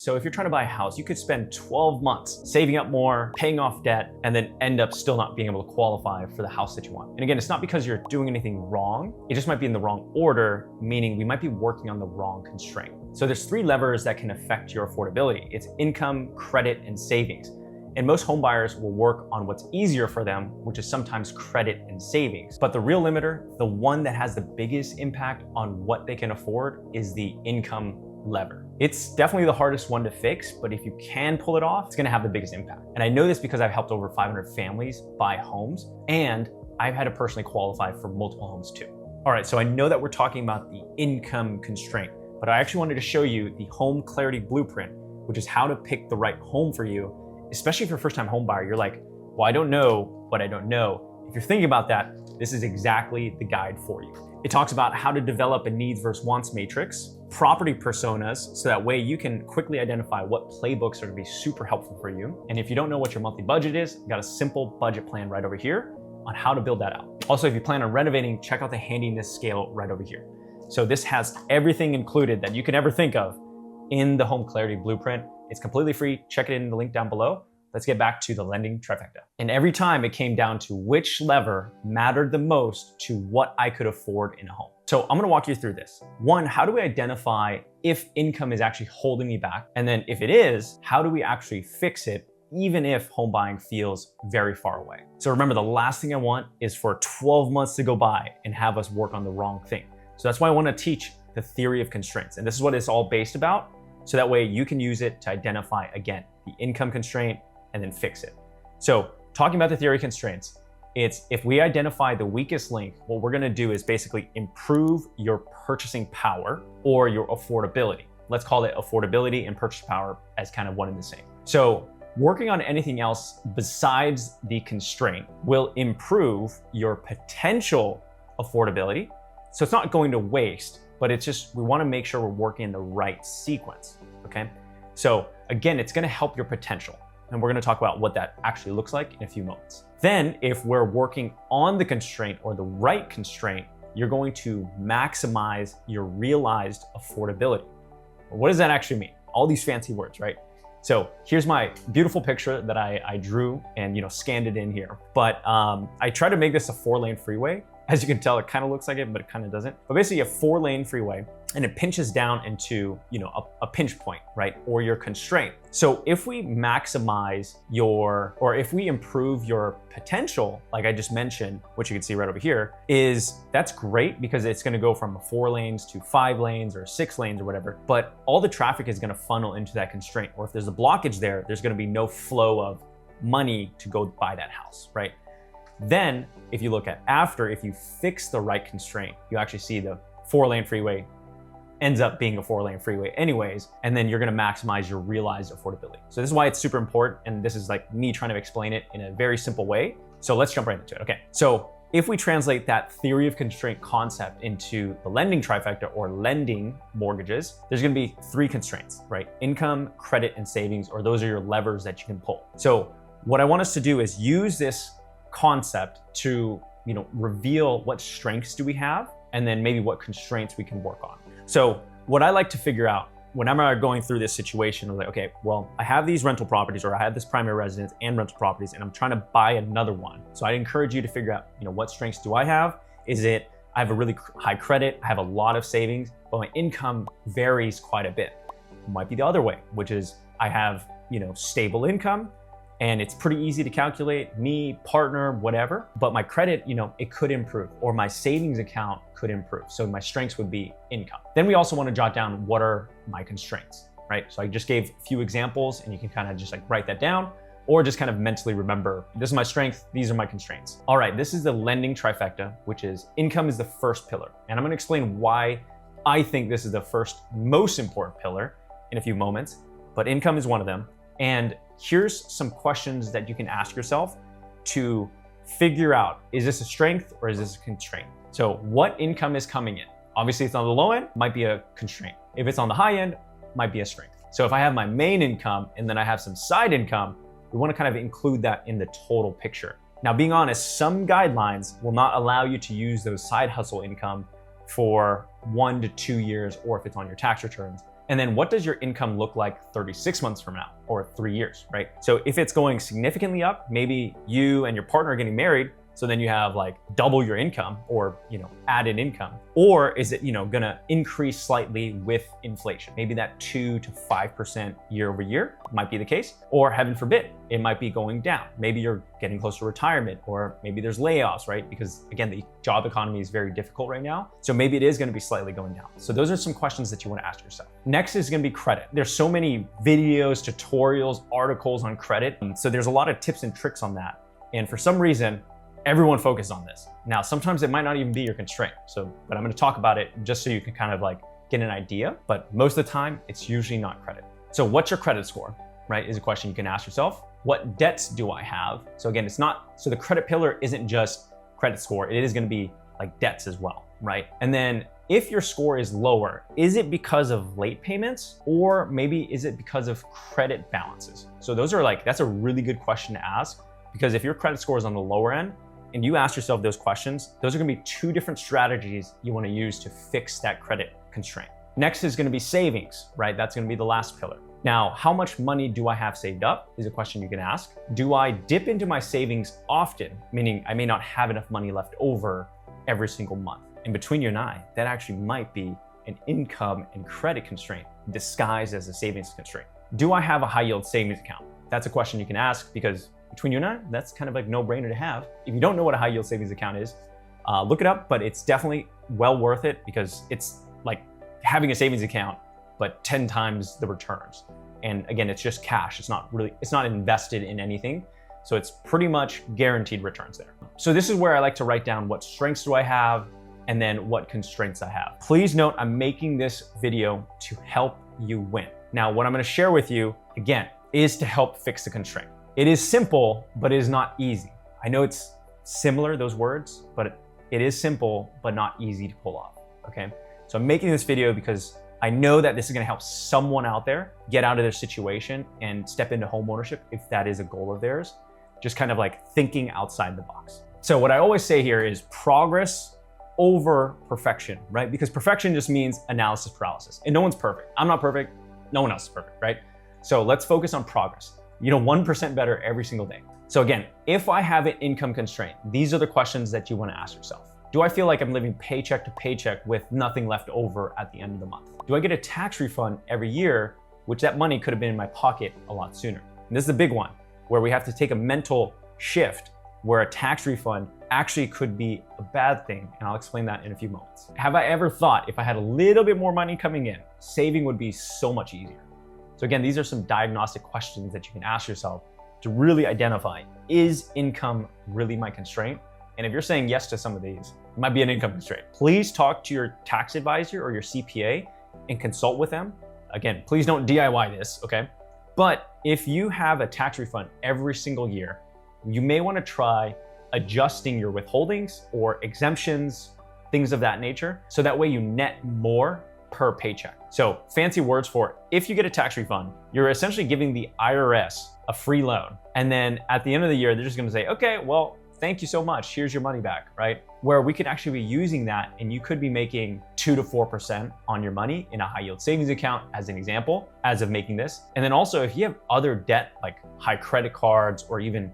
So if you're trying to buy a house, you could spend 12 months saving up more, paying off debt, and then end up still not being able to qualify for the house that you want. And again, it's not because you're doing anything wrong. It just might be in the wrong order, meaning we might be working on the wrong constraint. So there's 3 levers that can affect your affordability. It's income, credit, and savings. And most home buyers will work on what's easier for them, which is sometimes credit and savings. But the real limiter, the one that has the biggest impact on what they can afford, is the income lever. It's definitely the hardest one to fix, but if you can pull it off, it's gonna have the biggest impact. And I know this because I've helped over 500 families buy homes, and I've had to personally qualify for multiple homes too. All right, so I know that we're talking about the income constraint, but I actually wanted to show you the home clarity blueprint, which is how to pick the right home for you, especially if you're a first-time home buyer. You're like, well, I don't know what I don't know. If you're thinking about that, this is exactly the guide for you. It talks about how to develop a needs versus wants matrix, property personas, so that way you can quickly identify what playbooks are gonna be super helpful for you. And if you don't know what your monthly budget is, I've got a simple budget plan right over here on how to build that out. Also, if you plan on renovating, check out the handiness scale right over here. So this has everything included that you can ever think of in the home clarity blueprint. It's completely free. Check it in the link down below. Let's get back to the lending trifecta. And every time it came down to which lever mattered the most to what I could afford in a home. So I'm gonna walk you through this. 1, how do we identify if income is actually holding me back? And then if it is, how do we actually fix it even if home buying feels very far away? So remember, the last thing I want is for 12 months to go by and have us work on the wrong thing. So that's why I wanna teach the theory of constraints. And this is what it's all based about. So that way you can use it to identify, again, the income constraint and then fix it. So talking about the theory of constraints, it's if we identify the weakest link, what we're gonna do is basically improve your purchasing power or your affordability. Let's call it affordability and purchase power as kind of one and the same. So working on anything else besides the constraint will improve your potential affordability. So it's not going to waste, but it's just, we wanna make sure we're working in the right sequence, okay? So again, it's gonna help your potential. And we're gonna talk about what that actually looks like in a few moments. Then if we're working on the constraint or the right constraint, you're going to maximize your realized affordability. What does that actually mean? All these fancy words, right? So here's my beautiful picture that I drew and scanned it in here. But I tried to make this a 4-lane freeway. As you can tell, it kind of looks like it, but it kind of doesn't. But basically a 4-lane freeway, and it pinches down into a pinch point, right? Or your constraint. So if we maximize or if we improve your potential, like I just mentioned, which you can see right over here, that's great because it's gonna go from 4 lanes to 5 lanes or 6 lanes or whatever, but all the traffic is gonna funnel into that constraint. Or if there's a blockage there, there's gonna be no flow of money to go buy that house, right? Then if you look at if you fix the right constraint, you actually see the 4-lane freeway ends up being a 4-lane freeway anyways, and then you're gonna maximize your realized affordability. So this is why it's super important, and this is like me trying to explain it in a very simple way. So let's jump right into it. Okay, so if we translate that theory of constraint concept into the lending trifecta or lending mortgages, there's gonna be 3 constraints, right? Income, credit, and savings, or those are your levers that you can pull. So what I want us to do is use this concept to reveal what strengths do we have and then maybe what constraints we can work on. So what I like to figure out whenever I'm going through this situation, I'm like, okay, well, I have these rental properties, or I have this primary residence and rental properties, and I'm trying to buy another one. So I encourage you to figure out, what strengths do I have? Is it I have a really high credit, I have a lot of savings, but my income varies quite a bit? It might be the other way, which is I have stable income, and it's pretty easy to calculate, me, partner, whatever, but my credit, it could improve, or my savings account could improve. So my strengths would be income. Then we also want to jot down what are my constraints, right? So I just gave a few examples, and you can kind of just write that down, or just kind of mentally remember, this is my strength, these are my constraints. All right, this is the lending trifecta, which is income is the first pillar. And I'm gonna explain why I think this is the first most important pillar in a few moments, but income is one of them. And here's some questions that you can ask yourself to figure out, is this a strength or is this a constraint? So what income is coming in? Obviously, if it's on the low end, might be a constraint. If it's on the high end, might be a strength. So if I have my main income and then I have some side income, we want to kind of include that in the total picture. Now, being honest, some guidelines will not allow you to use those side hustle income for 1 to 2 years, or if it's on your tax returns, And then what does your income look like 36 months from now or 3 years, right? So if it's going significantly up, maybe you and your partner are getting married, so then you have like double your income or, added income. Or is it, gonna increase slightly with inflation? Maybe that 2 to 5% year over year might be the case. Or heaven forbid, it might be going down. Maybe you're getting close to retirement, or maybe there's layoffs, right? Because again, the job economy is very difficult right now. So maybe it is gonna be slightly going down. So those are some questions that you wanna ask yourself. Next is gonna be credit. There's so many videos, tutorials, articles on credit. So there's a lot of tips and tricks on that. And for some reason, everyone focused on this. Now, sometimes it might not even be your constraint. But I'm gonna talk about it just so you can kind of like get an idea. But most of the time, it's usually not credit. So what's your credit score, right? Is a question you can ask yourself. What debts do I have? So again, so the credit pillar isn't just credit score. It is gonna be like debts as well, right? And then if your score is lower, is it because of late payments, or maybe is it because of credit balances? So that's a really good question to ask, because if your credit score is on the lower end, and you ask yourself those questions, those are gonna be two different strategies you wanna use to fix that credit constraint. Next is gonna be savings, right? That's gonna be the last pillar. Now, how much money do I have saved up is a question you can ask. Do I dip into my savings often? Meaning I may not have enough money left over every single month. And between you and I, that actually might be an income and credit constraint disguised as a savings constraint. Do I have a high yield savings account? That's a question you can ask, because between you and I, that's kind of like no-brainer to have. If you don't know what a high yield savings account is, look it up, but it's definitely well worth it, because it's like having a savings account, but 10 times the returns. And again, it's just cash. It's not invested in anything. So it's pretty much guaranteed returns there. So this is where I like to write down what strengths do I have, and then what constraints I have. Please note, I'm making this video to help you win. Now, what I'm gonna share with you, again, is to help fix the constraint. It is simple, but it is not easy. I know it's similar, those words, but it is simple, but not easy to pull off, okay? So I'm making this video because I know that this is gonna help someone out there get out of their situation and step into homeownership if that is a goal of theirs. Just kind of like thinking outside the box. So what I always say here is progress over perfection, right? Because perfection just means analysis paralysis, and no one's perfect. I'm not perfect, no one else is perfect, right? So let's focus on progress. 1% better every single day. So again, if I have an income constraint, these are the questions that you want to ask yourself. Do I feel like I'm living paycheck to paycheck with nothing left over at the end of the month? Do I get a tax refund every year, which that money could have been in my pocket a lot sooner? And this is the big one, where we have to take a mental shift, where a tax refund actually could be a bad thing. And I'll explain that in a few moments. Have I ever thought if I had a little bit more money coming in, saving would be so much easier? So again, these are some diagnostic questions that you can ask yourself to really identify, is income really my constraint? And if you're saying yes to some of these, it might be an income constraint. Please talk to your tax advisor or your CPA and consult with them. Again, please don't DIY this, okay? But if you have a tax refund every single year, you may want to try adjusting your withholdings or exemptions, things of that nature, so that way you net more per paycheck. So fancy words for, if you get a tax refund, you're essentially giving the IRS a free loan. And then at the end of the year, they're just gonna say, okay, well, thank you so much, here's your money back, right? Where we could actually be using that, and you could be making 2 to 4% on your money in a high yield savings account, as an example, as of making this. And then also, if you have other debt, like high credit cards or even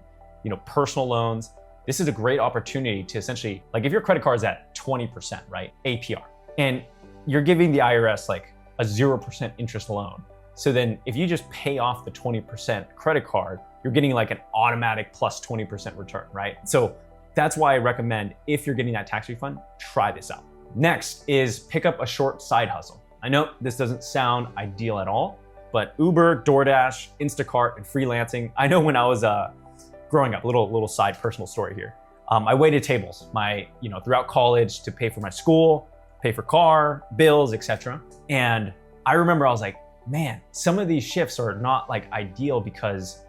personal loans, this is a great opportunity to essentially, like if your credit card is at 20%, right, APR, and you're giving the IRS like a 0% interest loan. So then if you just pay off the 20% credit card, you're getting like an automatic plus 20% return, right? So that's why I recommend, if you're getting that tax refund, try this out. Next is pick up a short side hustle. I know this doesn't sound ideal at all, but Uber, DoorDash, Instacart, and freelancing. I know when I was growing up, little side personal story here. I waited tables throughout college to pay for my school, pay for car, bills, etc. And I remember I was like, man, some of these shifts are not like ideal, because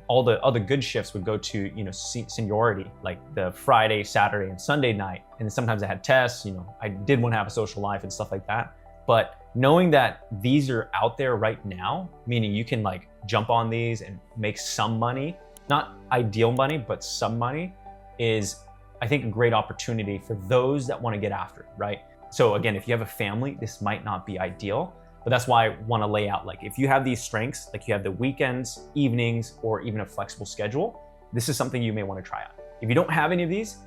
all the other good shifts would go to seniority, like the Friday, Saturday, and Sunday night. And then sometimes I had tests, I did want to have a social life and stuff like that. But knowing that these are out there right now, meaning you can like jump on these and make some money, not ideal money, but some money, is I think a great opportunity for those that want to get after it, right? So again, if you have a family, this might not be ideal, But that's why I want to lay out, like, if you have these strengths, like you have the weekends, evenings, or even a flexible schedule, this is something you may want to try out. If you don't have any of these,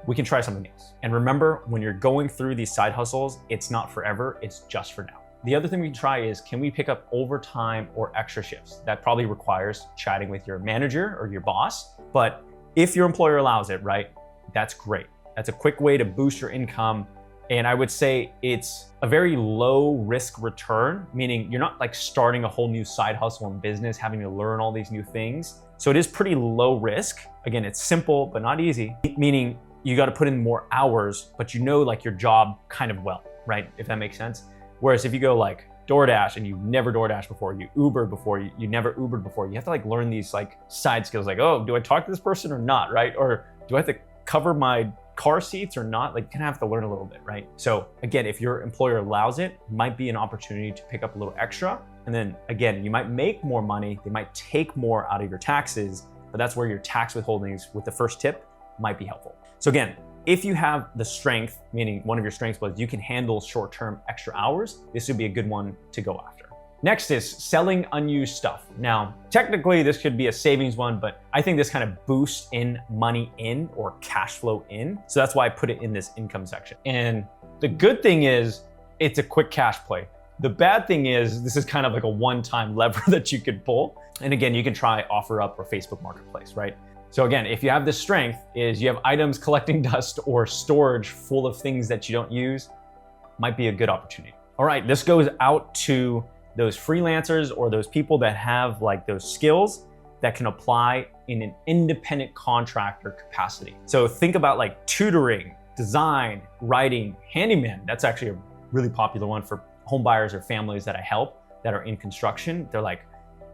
we can try something else. And remember, when you're going through these side hustles, it's not forever, it's just for now. The other thing we can try is, can we pick up overtime or extra shifts? That probably requires chatting with your manager or your boss, but if your employer allows it, right, that's great. That's a quick way to boost your income. And I would say it's a very low risk return, meaning you're not like starting a whole new side hustle in business, having to learn all these new things. So it is pretty low risk. Again, it's simple, but not easy, meaning you got to put in more hours, but you know, like your job kind of well, right? If that makes sense. Whereas if you go like DoorDash and you've never DoorDashed before, you Ubered before, you never Ubered before, you have to like learn these like side skills, like, oh, do I talk to this person or not, right? Or do I have to cover my car seats or not? Like, you kind of have to learn a little bit, right? So again, if your employer allows it, might be an opportunity to pick up a little extra. And then again, you might make more money, they might take more out of your taxes, but that's where your tax withholdings with the first tip might be helpful. So again, if you have the strength, meaning one of your strengths was you can handle short-term extra hours, this would be a good one to go after. Next is selling unused stuff. Now, technically this could be a savings one, but I think this kind of boosts in money in or cash flow in. So that's why I put it in this income section. And the good thing is it's a quick cash play. The bad thing is this is kind of like a one-time lever that you could pull. And again, you can try OfferUp or Facebook Marketplace, right? So again, if you have this strength is you have items collecting dust or storage full of things that you don't use, might be a good opportunity. All right, this goes out to those freelancers or those people that have like those skills that can apply in an independent contractor capacity. So think about like tutoring, design, writing, handyman. That's actually a really popular one for home buyers or families that I help that are in construction. They're like,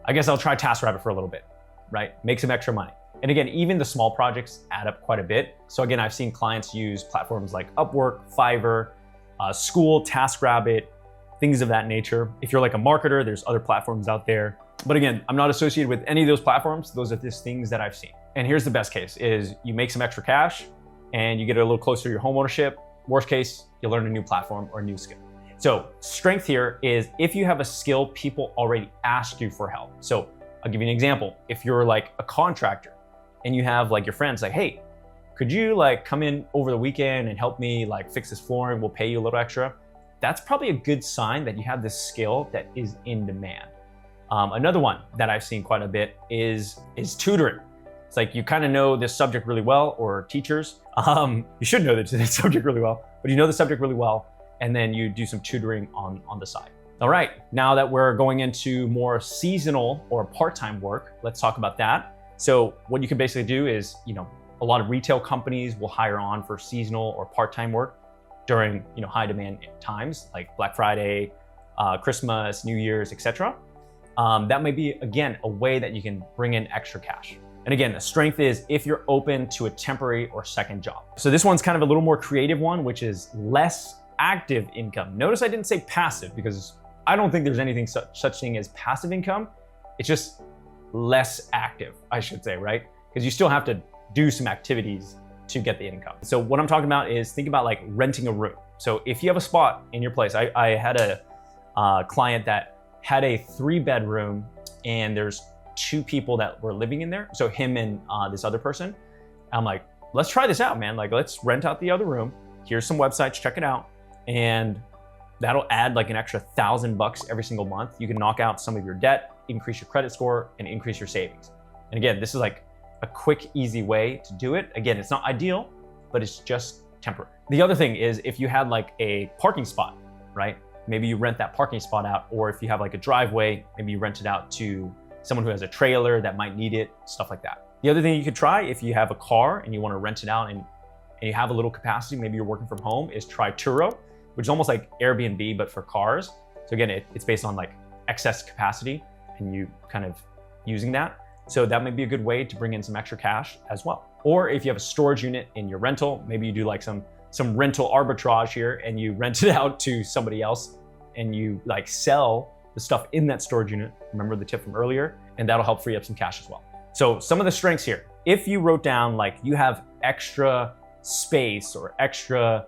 I guess I'll try TaskRabbit for a little bit, right? Make some extra money. And again, even the small projects add up quite a bit. So again, I've seen clients use platforms like Upwork, Fiverr, School, TaskRabbit, things of that nature. If you're like a marketer, there's other platforms out there. But again, I'm not associated with any of those platforms. Those are just things that I've seen. And here's the best case is you make some extra cash and you get a little closer to your home ownership. Worst case, you learn a new platform or a new skill. So strength here is if you have a skill people already ask you for help. So I'll give you an example. If you're like a contractor, and you have like your friends like, hey, could you like come in over the weekend and help me like fix this flooring? We'll pay you a little extra. That's probably a good sign that you have this skill that is in demand. Another one that I've seen quite a bit is tutoring. It's like you kind of know this subject really well, or teachers. You should know this subject really well, but you know the subject really well, and then you do some tutoring on the side. All right, now that we're going into more seasonal or part-time work, let's talk about that. So what you can basically do is, a lot of retail companies will hire on for seasonal or part-time work during, high demand times like Black Friday, Christmas, New Year's, etc. That may be, again, a way that you can bring in extra cash. And again, the strength is if you're open to a temporary or second job. So this one's kind of a little more creative one, which is less active income. Notice I didn't say passive because I don't think there's anything such thing as passive income. It's just less active, I should say, right? Because you still have to do some activities to get the income. So what I'm talking about is think about like renting a room. So if you have a spot in your place, I had a client that had a 3-bedroom and there's 2 people that were living in there. So him and this other person. I'm like, let's try this out, man. Like, let's rent out the other room. Here's some websites, check it out. And that'll add like an extra $1,000 every single month. You can knock out some of your debt, increase your credit score, and increase your savings. And again, this is like a quick, easy way to do it. Again, it's not ideal, but it's just temporary. The other thing is if you had like a parking spot, right? Maybe you rent that parking spot out, or if you have like a driveway, maybe you rent it out to someone who has a trailer that might need it, stuff like that. The other thing you could try if you have a car and you want to rent it out and you have a little capacity, maybe you're working from home, is try Turo, which is almost like Airbnb, but for cars. So again, it's based on like excess capacity and you kind of using that. So that might be a good way to bring in some extra cash as well. Or if you have a storage unit in your rental, maybe you do like some rental arbitrage here and you rent it out to somebody else and you like sell the stuff in that storage unit. Remember the tip from earlier, and that'll help free up some cash as well. So some of the strengths here, if you wrote down like you have extra space or extra,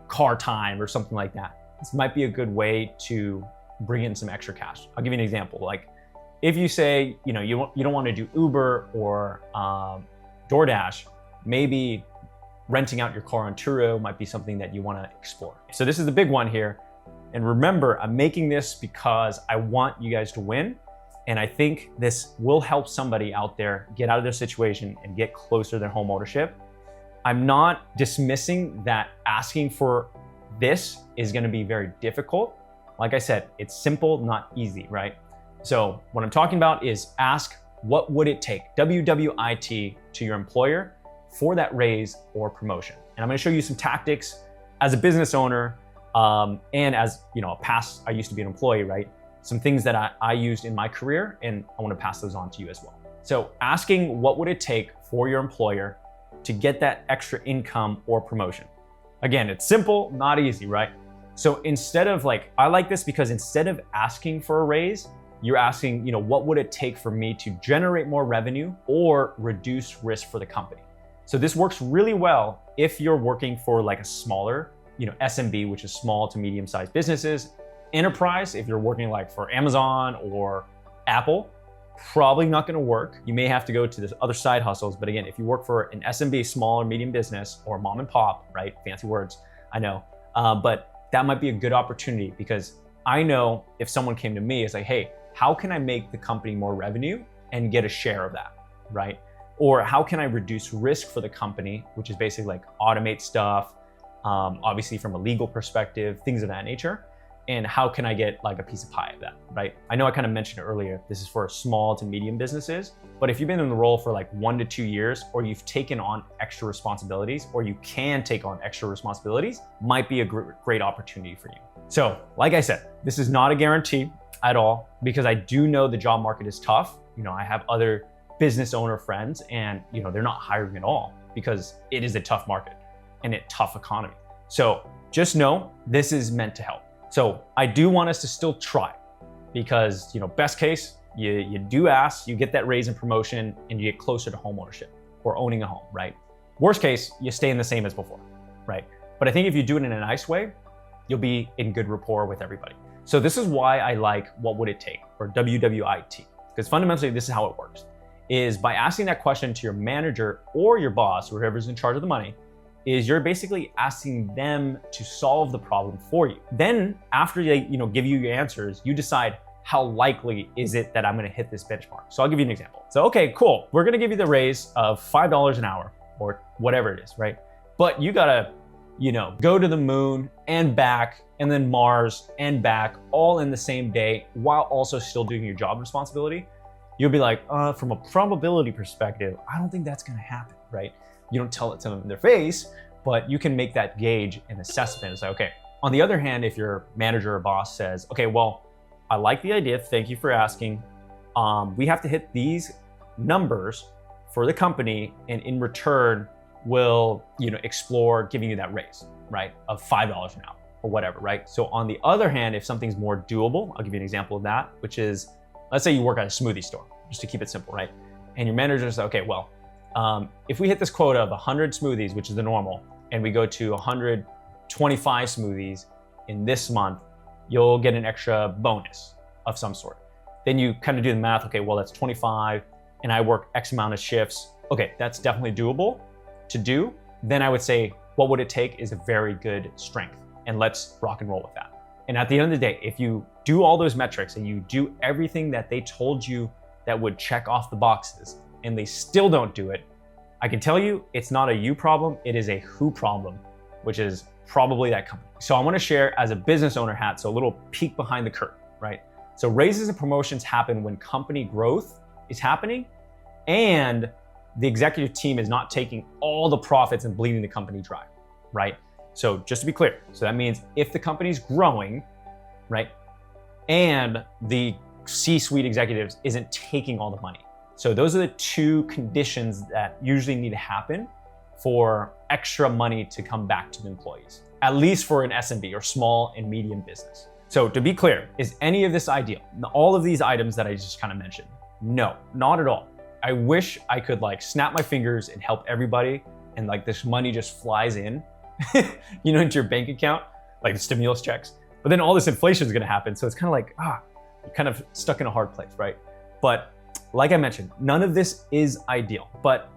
car time or something like that, this might be a good way to bring in some extra cash. I'll give you an example. Like if you say, you don't want to do Uber or DoorDash, maybe renting out your car on Turo might be something that you want to explore. So this is the big one here. And remember, I'm making this because I want you guys to win. And I think this will help somebody out there get out of their situation and get closer to their home ownership. I'm not dismissing that asking for this is going to be very difficult. Like I said, it's simple, not easy, right? So what I'm talking about is ask, what would it take, WWIT, to your employer for that raise or promotion? And I'm going to show you some tactics as a business owner, and as I used to be an employee, right? Some things that I used in my career, and I want to pass those on to you as well. So asking what would it take for your employer to get that extra income or promotion. Again, it's simple, not easy, right? So instead of I like this because instead of asking for a raise, you're asking, what would it take for me to generate more revenue or reduce risk for the company? So this works really well if you're working for a smaller, SMB, which is small to medium-sized businesses. Enterprise, if you're working for Amazon or Apple, probably not going to work. You may have to go to this other side hustles. But again, if you work for an SMB, small or medium business, or mom and pop, right? Fancy words, I know. But that might be a good opportunity because I know if someone came to me, it's like, hey, how can I make the company more revenue and get a share of that, right? Or how can I reduce risk for the company, which is basically automate stuff, obviously from a legal perspective, things of that nature. And how can I get a piece of pie of that, right? I know I kind of mentioned earlier, this is for small to medium businesses, but if you've been in the role for 1 to 2 years, or you've taken on extra responsibilities, or you can take on extra responsibilities, might be a great opportunity for you. So like I said, this is not a guarantee at all, because I do know the job market is tough. I have other business owner friends and they're not hiring at all because it is a tough market and a tough economy. So just know this is meant to help. So I do want us to still try because, best case, you do ask, you get that raise and promotion, and you get closer to home ownership or owning a home, right? Worst case, you stay in the same as before, right? But I think if you do it in a nice way, you'll be in good rapport with everybody. So this is why I like what would it take, or WWIT, because fundamentally this is how it works, is by asking that question to your manager or your boss, or whoever's in charge of the money, is you're basically asking them to solve the problem for you. Then after they give you your answers, you decide how likely is it that I'm gonna hit this benchmark. So I'll give you an example. So, okay, cool. We're gonna give you the raise of $5 an hour or whatever it is, right? But you gotta, go to the moon and back, and then Mars and back, all in the same day, while also still doing your job responsibility. You'll be like, from a probability perspective, I don't think that's gonna happen, right? You don't tell it to them in their face, but you can make that gauge and assessment. It's like, okay. On the other hand, if your manager or boss says, okay, well, I like the idea. Thank you for asking. We have to hit these numbers for the company, and in return, we'll explore giving you that raise, right, of $5 an hour or whatever, right? So on the other hand, if something's more doable, I'll give you an example of that, which is, let's say you work at a smoothie store, just to keep it simple, right? And your manager says, okay, well, if we hit this quota of 100 smoothies, which is the normal, and we go to 125 smoothies in this month, you'll get an extra bonus of some sort. Then you kind of do the math. Okay, well, that's 25 and I work X amount of shifts. Okay, that's definitely doable to do. Then I would say, what would it take is a very good strength, and let's rock and roll with that. And at the end of the day, if you do all those metrics and you do everything that they told you that would check off the boxes, and they still don't do it, I can tell you it's not a you problem, it is a who problem, which is probably that company. So I want to share as a business owner hat, so a little peek behind the curtain, right? So raises and promotions happen when company growth is happening and the executive team is not taking all the profits and bleeding the company dry, right? So just to be clear, so that means if the company's growing, right, and the C-suite executives isn't taking all the money. So those are the two conditions that usually need to happen for extra money to come back to the employees, at least for an SMB or small and medium business. So to be clear, is any of this ideal? All of these items that I just kind of mentioned? No, not at all. I wish I could snap my fingers and help everybody and this money just flies in, into your bank account, like the stimulus checks. But then all this inflation is gonna happen. So it's kind of like, you're kind of stuck in a hard place, right? But like I mentioned, none of this is ideal, but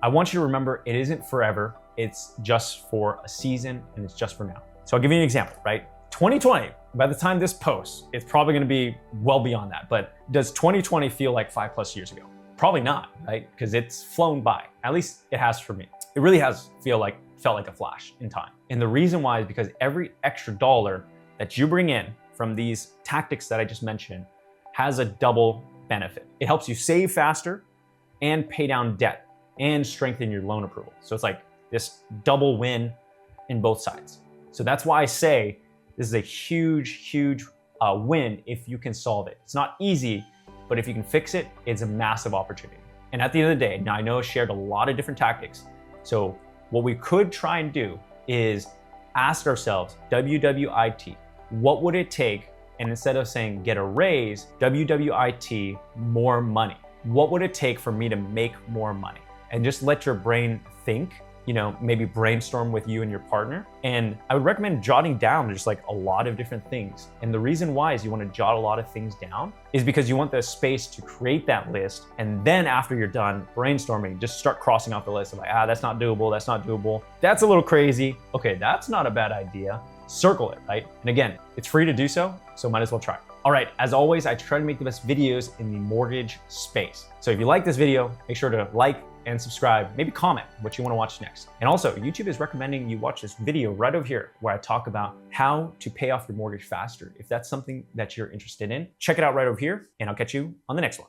I want you to remember it isn't forever. It's just for a season and it's just for now. So I'll give you an example, right? 2020, by the time this posts, it's probably gonna be well beyond that. But does 2020 feel like 5+ years ago? Probably not, right? Because it's flown by. At least it has for me. It really has felt like a flash in time. And the reason why is because every extra dollar that you bring in from these tactics that I just mentioned has a double benefit. It helps you save faster and pay down debt and strengthen your loan approval. So it's like this double win in both sides. So that's why I say this is a huge win if you can solve it. It's not easy, but if you can fix it, it's a massive opportunity. And at the end of the day, now I know I shared a lot of different tactics. So what we could try and do is ask ourselves, WWIT, what would it take? And instead of saying get a raise, WWIT, more money. What would it take for me to make more money? And just let your brain think, maybe brainstorm with you and your partner. And I would recommend jotting down just like a lot of different things. And the reason why is you want to jot a lot of things down is because you want the space to create that list. And then after you're done brainstorming, just start crossing off the list of like, that's not doable. That's not doable. That's a little crazy. Okay, that's not a bad idea. Circle it, right? And again, it's free to do so might as well try. All right, as always, I try to make the best videos in the mortgage space. So if you like this video, make sure to like and subscribe, maybe comment what you want to watch next. And also, YouTube is recommending you watch this video right over here where I talk about how to pay off your mortgage faster. If that's something that you're interested in, check it out right over here and I'll catch you on the next one.